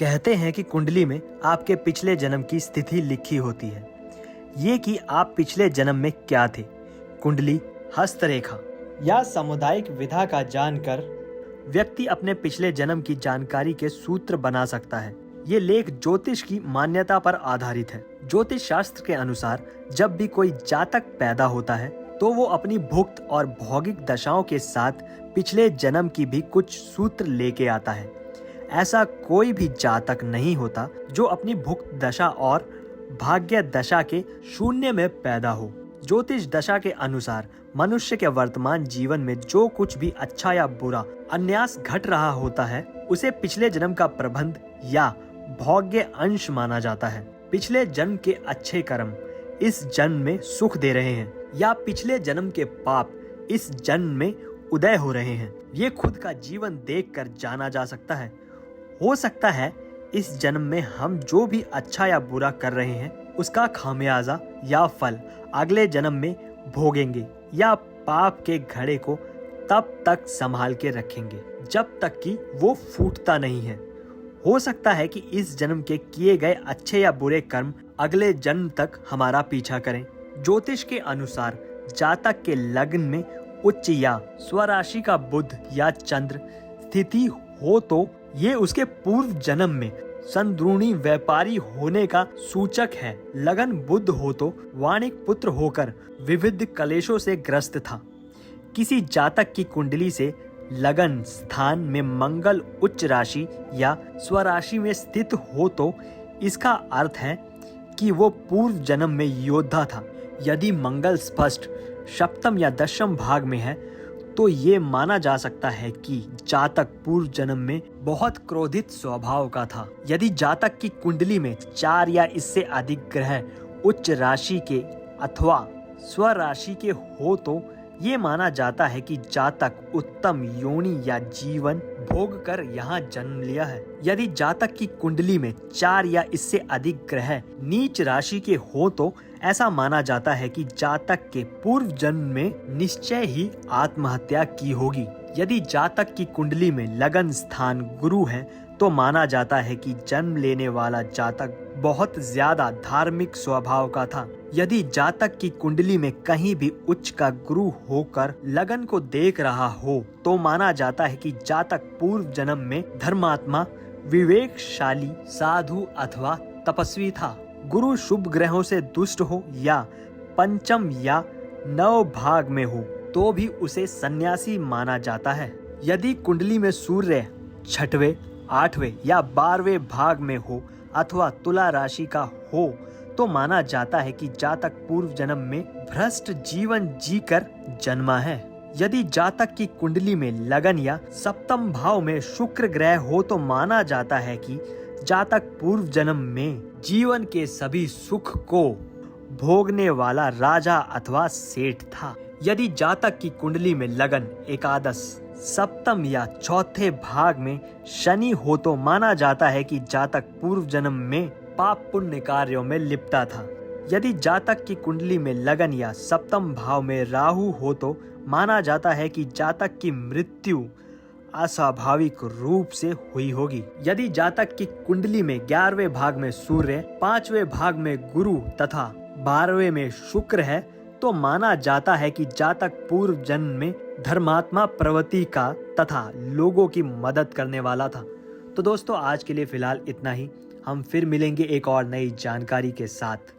कहते हैं कि कुंडली में आपके पिछले जन्म की स्थिति लिखी होती है। ये कि आप पिछले जन्म में क्या थे। कुंडली, हस्तरेखा या सामुदायिक विधा का जानकर व्यक्ति अपने पिछले जन्म की जानकारी के सूत्र बना सकता है। ये लेख ज्योतिष की मान्यता पर आधारित है। ज्योतिष शास्त्र के अनुसार जब भी कोई जातक पैदा होता है तो वो अपनी भुक्त और भौगिक दशाओं के साथ पिछले जन्म की भी कुछ सूत्र लेके आता है। ऐसा कोई भी जातक नहीं होता जो अपनी भुक्त दशा और भाग्य दशा के शून्य में पैदा हो। ज्योतिष दशा के अनुसार मनुष्य के वर्तमान जीवन में जो कुछ भी अच्छा या बुरा अन्यास घट रहा होता है उसे पिछले जन्म का प्रबंध या भाग्य अंश माना जाता है। पिछले जन्म के अच्छे कर्म इस जन्म में सुख दे रहे हैं या पिछले जन्म के पाप इस जन्म में उदय हो रहे हैं, ये खुद का जीवन देखकर जाना जा सकता है। हो सकता है इस जन्म में हम जो भी अच्छा या बुरा कर रहे हैं उसका खामियाजा या फल अगले जन्म में भोगेंगे या पाप के घड़े को तब तक संभाल के रखेंगे जब तक कि वो फूटता नहीं है। हो सकता है कि इस जन्म के किए गए अच्छे या बुरे कर्म अगले जन्म तक हमारा पीछा करें। ज्योतिष के अनुसार जातक के लग्न में उच्च या स्वराशि का बुध या चंद्र स्थिति हो तो ये उसके पूर्व जन्म में संद्रुणी व्यापारी होने का सूचक है। लगन बुध हो तो वाणिक पुत्र होकर विविध कलेशों से ग्रस्त था। किसी जातक की कुंडली से लगन स्थान में मंगल उच्च राशि या स्वराशि में स्थित हो तो इसका अर्थ है कि वो पूर्व जन्म में योद्धा था। यदि मंगल स्पष्ट सप्तम या दशम भाग में है तो ये माना जा सकता है कि जातक पूर्व जन्म में बहुत क्रोधित स्वभाव का था। यदि जातक की कुंडली में 4 या इससे अधिक ग्रह उच्च राशि के अथवा स्वराशि के हो तो ये माना जाता है कि जातक उत्तम योनि या जीवन भोग कर यहाँ जन्म लिया है। यदि जातक की कुंडली में 4 या इससे अधिक ग्रह नीच राशि के हो तो ऐसा माना जाता है कि जातक के पूर्व जन्म में निश्चय ही आत्महत्या की होगी। यदि जातक की कुंडली में लगन स्थान गुरु है तो माना जाता है कि जन्म लेने वाला जातक बहुत ज्यादा धार्मिक स्वभाव का था। यदि जातक की कुंडली में कहीं भी उच्च का गुरु होकर लगन को देख रहा हो तो माना जाता है कि जातक पूर्व जन्म में धर्मात्मा, विवेकशाली, साधु अथवा तपस्वी था। गुरु शुभ ग्रहों से दुष्ट हो या पंचम या नव भाग में हो तो भी उसे सन्यासी माना जाता है। यदि कुंडली में सूर्य 6वें, 8वें या 12वें भाग में हो अथवा तुला राशि का हो तो माना जाता है कि जातक पूर्व जन्म में भ्रष्ट जीवन जीकर जन्मा है। यदि जातक की कुंडली में लगन या सप्तम भाव में शुक्र ग्रह हो तो माना जाता है कि जातक पूर्व जन्म में जीवन के सभी सुख को भोगने वाला राजा अथवा सेठ था। यदि जातक की कुंडली में लगन एकादश, सप्तम या चौथे भाग में शनि हो तो माना जाता है कि जातक पूर्व जन्म में पाप पुण्य कार्यों में लिपटा था। यदि जातक की कुंडली में लगन या सप्तम भाव में राहु हो तो माना जाता है कि जातक की मृत्यु अस्वाभाविक रूप से हुई होगी। यदि जातक की कुंडली में 11वें भाग में सूर्य, 5वें भाग में गुरु तथा 12वें में शुक्र है तो माना जाता है कि जातक पूर्व जन्म में धर्मात्मा प्रवृत्ति का तथा लोगों की मदद करने वाला था। तो दोस्तों आज के लिए फिलहाल इतना ही। हम फिर मिलेंगे एक और नई जानकारी के साथ।